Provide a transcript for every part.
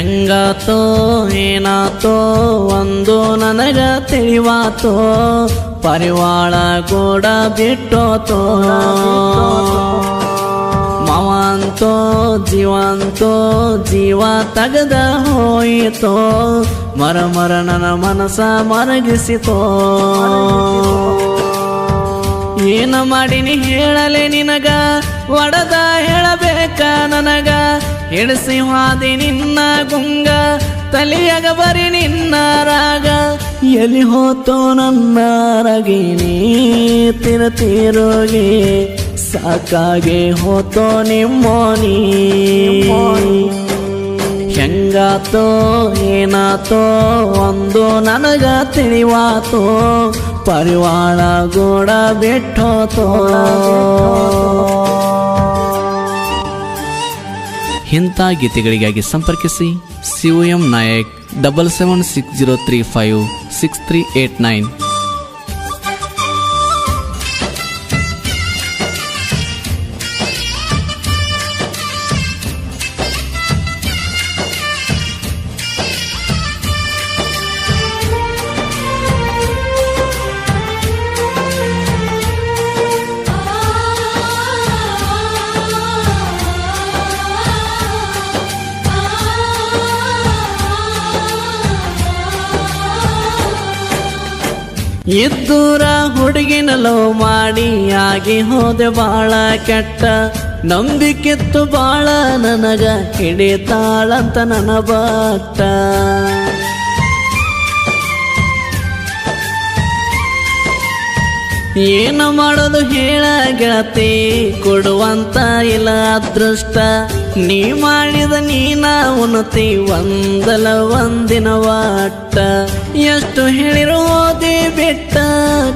ಹೆಂಗಾತೋ ಏನಾತೋ ಒಂದು ನನಗ ತಿಳಿವಾತೋ, ಪರಿವಾಳ ಕೂಡ ಬಿಟ್ಟೋತೋ. ಮಾವಂತೋ ಜೀವಂತೋ ಜೀವ ತಗದ ಹೋಯಿತೋ, ಮರ ನನ್ನ ಮನಸ ಮರಗಿಸಿತೋ. ಏನ ಮಾಡಿನಿ ಹೇಳಲೆ ನಿನಗ, ಒಡದ ಹೇಳಬೇಕ ನನಗ, ಹಿಡಿಸಿ ಹಾದಿ ನಿನ್ನ ಗುಂಗ, ತಲಿಯಾಗ ಬರಿ ನಿನ್ನ ರಾಗ. ಎಲ್ಲಿ ಹೋತೋ ನನ್ನ ರಗಿನಿ ತಿರುಗಿ, ಸಾಕಾಗೆ ಹೋತೋ ನಿಮ್ಮೋನಿ. ಹೆಂಗಾತೋ ಏನಾತೋ ಒಂದು ನನಗ ತಿಳಿವಾತೋ, ಪರಿವಾಳ ಗೋಡ ಬಿಟ್ಟೋತೋ. ಇಂಥ ಗೀತೆಗಳಿಗಾಗಿ ಸಂಪರ್ಕಿಸಿ COM ನಾಯಕ್ 7760356389. ಇದ್ದೂರ ಹುಡುಗಿನ ಲವ್ ಮಾಡಿ ಆಗಿ ಹೋದೆ ಬಾಳ ಕೆಟ್ಟ, ನಂಬಿಕೆತ್ತು ಬಾಳ ನನಗ ಹಿಡಿತಾಳಂತ ನನ್ನ ಬಟ್ಟ. ಏನು ಮಾಡೋದು ಹೇಳ ಗೆಳತಿ, ಕೊಡುವಂತ ಇಲ್ಲ ಅದೃಷ್ಟ. ನೀ ಮಾಡಿದ ನೀನ ಉನ್ನತಿ ಒಂದಲ ಒಂದಿನ ವಾಟ. ಎಷ್ಟು ಹೇಳಿರು ಓದಿ ಬಿಟ್ಟ,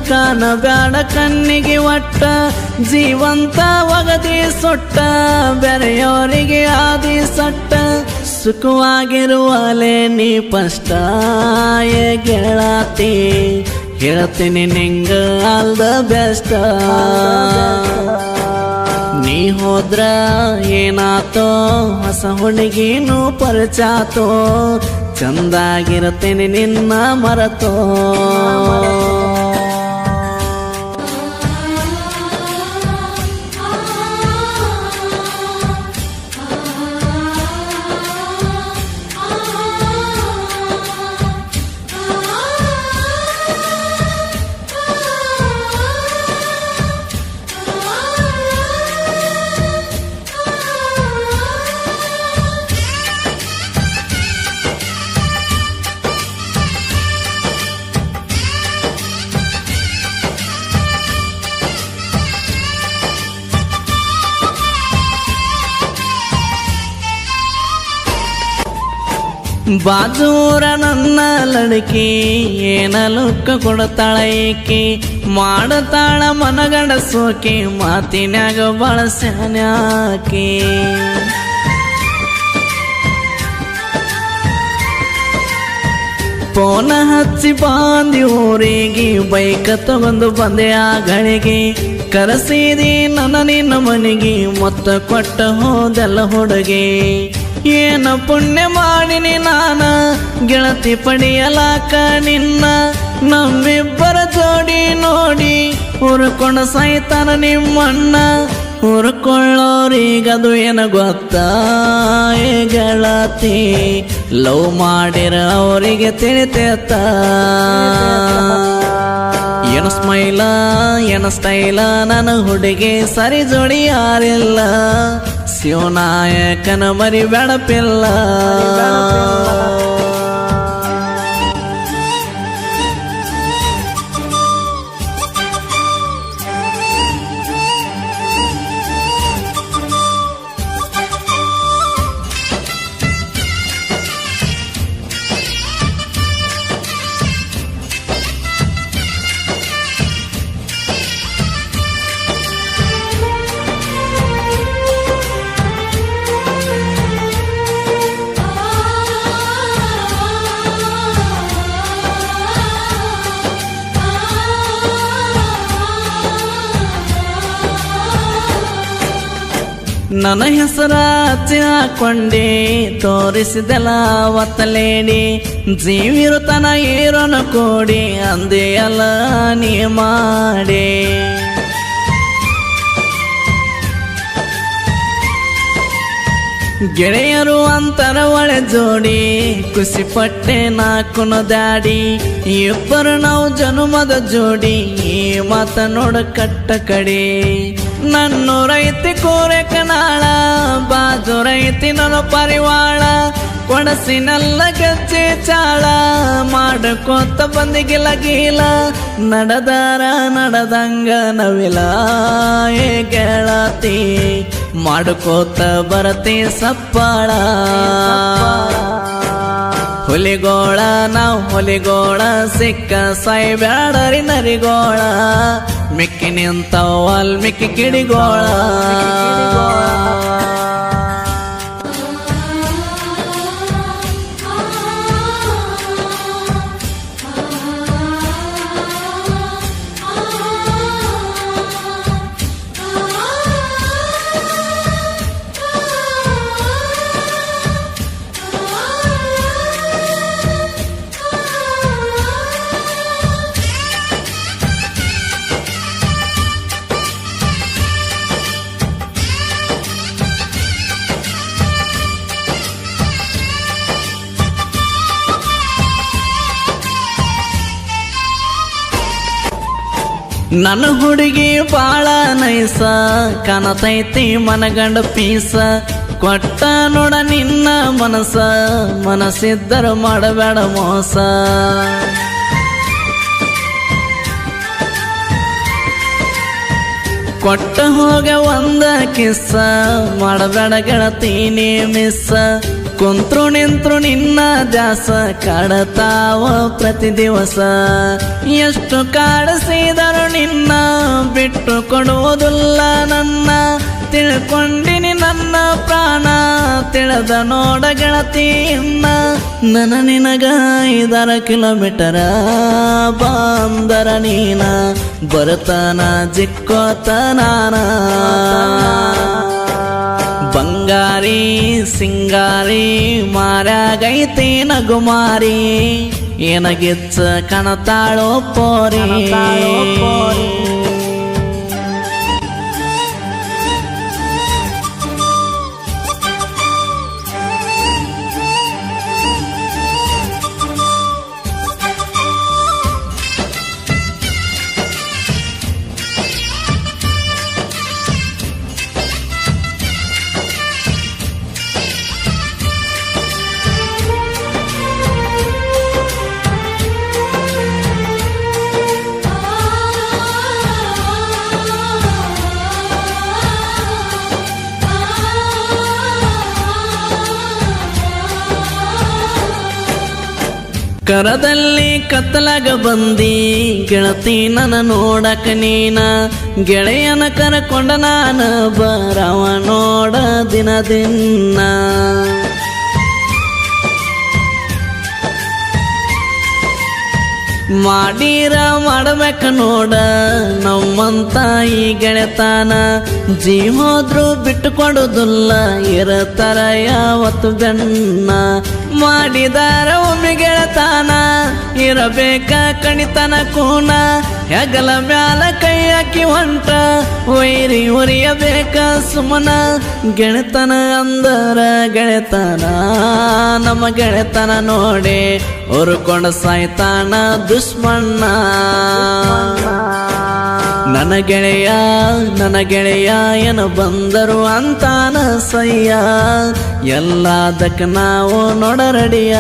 ಕಾಣಬ್ಯಾಡ ಕಣ್ಣಿಗೆ ಒಟ್ಟ. ಜೀವಂತ ಒಗದಿ ಸೊಟ್ಟ, ಬೆರೆಯವರಿಗೆ ಆದಿ ಸಟ್ಟ. ಸುಖವಾಗಿರುವಲೆ ನೀ ಪಷ್ಟ ಏ ಗೆಳತಿ, ಹೇಳ್ತೀನಿ ನಿಂಗ ಆಲ್ ದ ಬೆಸ್ಟ್. ನೀ ಹೋದ್ರ ಏನಾತೋ, ಹೊಸ ಹುಡುಗಿನೂ ಪರಿಚಾತೋ, ಚಂದಾಗಿರುತ್ತೇನೆ ನಿನ್ನ ಮರತೋ. ಬಾಜೂರ ನನ್ನ ಲಡಕಿ ಏನ ಲುಕ್ಕ ಕೊಡ್ತಾಳ ಏಕಿ, ಮಾಡತಾಳ ಮನಗಂಡ ಸೋಕಿ, ಮಾತಿನ್ಯಾಗ ಬಳಸ್ಯಾನ್ಯಾಕಿ. ಫೋನ ಹಚ್ಚಿ ಬಾಂದಿ ಊರಿಗೆ, ಬೈಕ ತಗೊಂಡು ಬಂದೆ ಆ ಗಳಿಗೆ. ಕರೆಸಿದಿ ನನ್ನ ನಿನ್ನ ಮನೆಗೆ, ಮೊತ್ತ ಕೊಟ್ಟ ಹೋದೆಲ್ಲ ಹುಡುಗಿ. ಏನ ಪುಣ್ಯ ಮಾಡಿನಿ ನಾನ ಗೆಳತಿ ಪಡಿಯಲಾಕ ನಿನ್ನ, ನಮ್ಮಿಬ್ಬರ ಜೋಡಿ ನೋಡಿ ಹುರ್ಕೊಂಡ ಸಾಯ್ತಾನ ನಿಮ್ಮಣ್ಣ. ಹುರ್ಕೊಳ್ಳೋರಿಗದು ಏನ ಗೊತ್ತಾ ಏ ಗೆಳತಿ, ಲವ್ ಮಾಡಿರ ಅವರಿಗೆ ತಿಳಿತೇತ. ಏನು ಸ್ಮೈಲ ಏನು ಸ್ಟೈಲ, ನನ್ನ ಹುಡುಗಿ ಸರಿ ಜೋಡಿ ಯಾರಿಲ್ಲ. ಶಿವನಾಯಕನ ಮರಿ ಬೆಳಪಿಲ್ಲ. ನನ್ನ ಹೆಸರ ಹಚ್ಚಿ ಹಾಕೊಂಡಿ ತೋರಿಸಿದೆಲ್ಲ ಒತ್ತಲೇಡಿ ಜೀವಿರುತನ ಏರೋನ ಕೋಡಿ ಅಂದೆಯಲ್ಲ ನೀ ಮಾಡಿ ಗೆಳೆಯರು ಅಂತರ ಒಳೆ ಜೋಡಿ ಖುಷಿ ಪಟ್ಟೆ ನಾಕುನ ದಾಡಿ ಇಬ್ಬರು ನಾವು ಜನುಮದ ಜೋಡಿ ಈ ಮಾತ ನೋಡ ಕಟ್ಟ ಕಡೆ ನನ್ನೂರೈತಿ ಕೋರೆ ಕನಾಳ ಬಾಜು ರೈತಿ ನನ್ನ ಪರಿವಾಳ ಕೊಡಸಿನಲ್ಲ ಗಜ್ಜೆ ಚಾಳ ಮಾಡ್ಕೋತ ಬಂದಿಗಿಲ್ಲ ಗೀಲ ನಡೆದಾರ ನಡೆದಂಗ ನವಿಲ ಏ ಗೆಳತಿ ಮಾಡ್ಕೋತ ಬರತಿ ಸಪ್ಪಾಳ ಹುಲಿಗೋಳ ನಾವು ಹುಲಿಗೋಳ ಸಿಕ್ಕ ಸಾಯ್ಬ್ಯಾಡರಿ ನರಿಗೋಳ ಮಿಕ್ಕಿ ನಿಂತವಲ್ ಮಿಕ್ಕಿ ಕಿಡಿಗೋಳ ನನ್ನ ಹುಡುಗಿ ಬಾಳ ನೈಸ ಕಾಣತೈತಿ ಮನಗಂಡ ಪೀಸ ಕೊಟ್ಟ ನೋಡ ನಿನ್ನ ಮನಸ್ಸಿದ್ದರು ಮಾಡಬೇಡ ಮೋಸ ಕೊಟ್ಟ ಹೋಗ ಒಂದ ಕಿಸ್ಸ ಮಾಡಬೇಡ ಗೆಳತೀನಿ ಮಿಸ್ಸ ಕುಂತ್ರು ನಿಂತ್ರು ನಿನ್ನ ದಾಸ ಕಾಡತಾವ ಪ್ರತಿ ದಿವಸ ಎಷ್ಟು ಕಾಡಿಸಿದರು ನಿನ್ನ ಬಿಟ್ಟು ಕೊಡುವುದಿಲ್ಲ ನನ್ನ ತಿಳ್ಕೊಂಡಿನಿ ನನ್ನ ಪ್ರಾಣ ತಿಳಿದ ನೋಡ ಗೆಳತಿ ಇನ್ನ ನನ್ನ ನಿನಗ 5 ಕಿಲೋಮೀಟರ ಬಂದರ ನೀನ ಬರತನ ಜಿಕ್ಕೋತ ನಾನ ಬಂಗಾರಿ ಸಿಂಗಾರಿ ಮಾರಾಗೈತಿ ನಗುಮಾರಿ ಏನಗಿಚ್ಚ ಕಣತಾಳೋ ಪೋರಿ ಕರದಲ್ಲಿ ಕತ್ತಲಾಗ ಬಂದಿ ಗೆಳತಿ ನನ್ನ ನೋಡಕ ನೀನ ಗೆಳೆಯನ ಕರಕೊಂಡ ನಾನ ಬರವ ನೋಡ ದಿನ ಮಾಡೀರ ಮಾಡಬೇಕ ನೋಡ ನಮ್ಮಂತ ಈ ಗೆಳೆತಾನ ಜೀವೋದ್ರು ಬಿಟ್ಟು ಕೊಡುದಿಲ್ಲ ಇರತರ ಯಾವತ್ತು ಬೆನ್ನ ಮಾಡಿದಾರ ಒಮ್ಮೆ ಗೆಳತಾನ ಇರಬೇಕ ಕಣಿತನ ಕೂನ ಹೆಗಲ ಮ್ಯಾಲ ಕೈ ಹಾಕಿ ಹೊಂಟ ವೈರಿ ಉರಿಯಬೇಕ ಸುಮನ ಗೆಳೆತನ ಅಂದರ ಗೆಳೆತನ ನಮ್ಮ ಗೆಳೆತನ ನೋಡಿ ಉರ್ಕೊಂಡ ಸಾಯ್ತಾನ ದುಶ್ಮಣ್ಣ ನನ್ನ ಗೆಳೆಯ ಏನ ಬಂದರು ಅಂತಾನ ಸಯ್ಯ ಎಲ್ಲದಕ್ಕ ನಾವು ನೋಡರಡಿಯ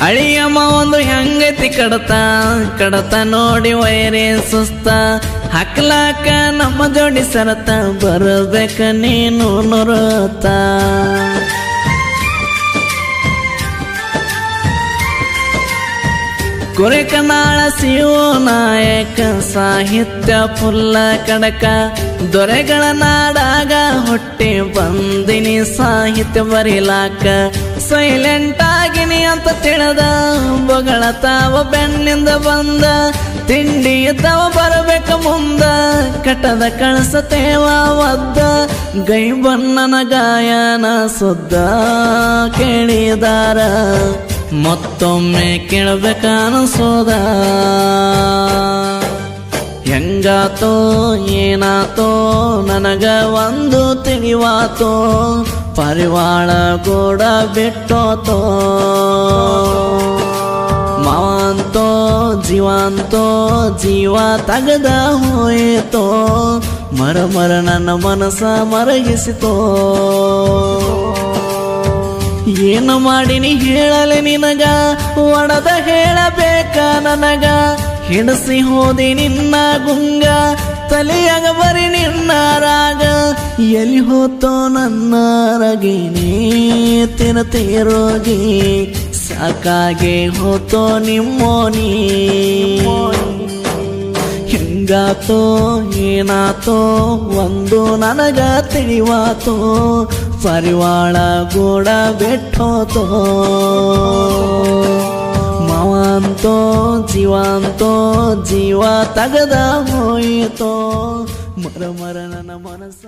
ಅಳಿಯಮ್ಮ ಒಂದು ಹೆಂಗತಿ ಕಡತ ನೋಡಿ ವೈರೇ ಸುಸ್ತ ಹಕ್ಲಾಕ ನಮ್ಮ ಜೋಡಿ ಸರತ ಬರಬೇಕ ನೀನು ನುರತ ಕುರೆಕನಾಳ ಶಿವನಾಯಕ ಸಾಹಿತ್ಯ ಫುಲ್ಲ ಕಡಕ ದೊರೆಗಳ ನಾಡಾಗ ಹೊಟ್ಟೆ ಬಂದಿನಿ ಸಾಹಿತ್ಯ ಬರಿಲಾಕ ಸೈಲೆಂಟ್ ಆಗಿನಿ ಅಂತ ತಿಳಿದ ಬೊಗಳತಾವ ಬೆನ್ನಿಂದ ಬಂದ ತಿಂಡಿ ತವ ಬರಬೇಕ ಮುಂದ ಕಟ್ಟದ ಕಳಸತೇವ ಒದ್ದ ಗೈ ಬಣ್ಣನ ಗಾಯನ ಸುದ್ದ ಕೇಳಿದಾರ ಮತ್ತೊಮ್ಮೆ ಕೇಳಬೇಕ ಅನಿಸೋದ ಹೆಂಗಾತೋ ಏನಾತೋ ನನಗ ಒಂದು ತಿಳಿವಾತೋ ಪರಿವಾಳ ಗೋಡ ಬಿಟ್ಟೋತೋ ಮಾವಂತೋ ಜೀವಂತೋ ಜೀವ ತಗದ ಹೋಯಿತೋ ಮರ ನನ್ನ ಮನಸ ಮರಗಿಸಿತೋ ಏನು ಮಾಡಿನಿ ಹೇಳಲೆ ನಿನಗ ಒಡದ ಹೇಳಬೇಕ ನನಗ ಹಿಡಿಸಿ ಹೋದಿ ನಿನ್ನ ಗುಂಗ ತಲೆಯಾಗ ಬರಿ ನಿನ್ನ ರಾಗ ಎಲ್ಲಿ ಹೋತೋ ನನ್ನ ರಗಿನಿ ತಿರುಗಿ ಸಾಕಾಗೆ ಹೋತೋ ನಿಮ್ಮೋನಿ ಹೆಂಗಾತೋ ಏನಾತೋ ಒಂದು ನನಗ ತಿಳಿವಾತೋ ಪರಿವಾಳ ಗೋಡ ಬಿಟ್ಟೋತೋ ಮಾವಂತೋ ಜೀವಂತೋ ಜೀವ ತಗದ ಹೋಯಿತೋ ಮರ ನನ್ನ ಮನಸ